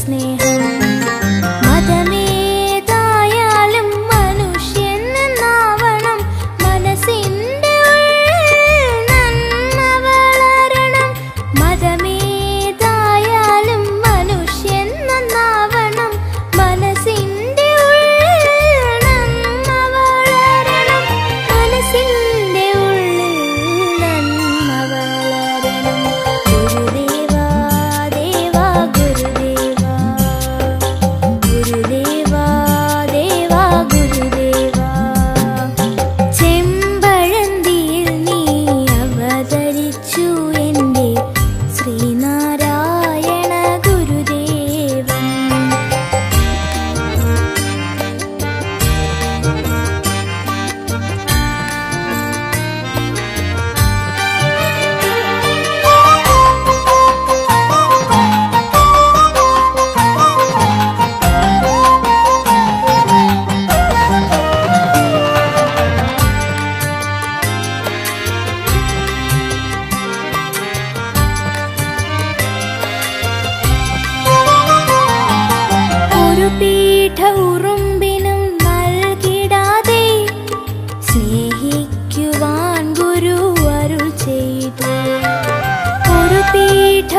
സ്നേഹം മതമേതായാലും മനുഷ്യൻ നന്നാവണം മനസ്സിൻ്റെ ഉള്ളിൽ നന്മ വളരണം മതമേതായാലും മനുഷ്യൻ നന്നാവണം മനസ്സിൻ്റെ ഉള്ളിൽ നന്മ വളരണം മനസ്സിൻ്റെ ഉള്ളിൽ നന്മ വളരണം ഗുരുദേവാ ദേവാ ഗുരുദേവാ ഗുരുദേവാ ദേവാ ഗുരുദേവാ ചെമ്പഴന്തിയിൽ നീ അവതരിച്ചു എൻ്റെ ശ്രീനാരായണ ഗുരുദേവൻ ഒരു പീഠ ഉറുമ്പിനും നൽകിടാതെ സ്നേഹിക്കുവാൻ ഗുരു അരുൾ ചെയ്തു ഒരു പീഠ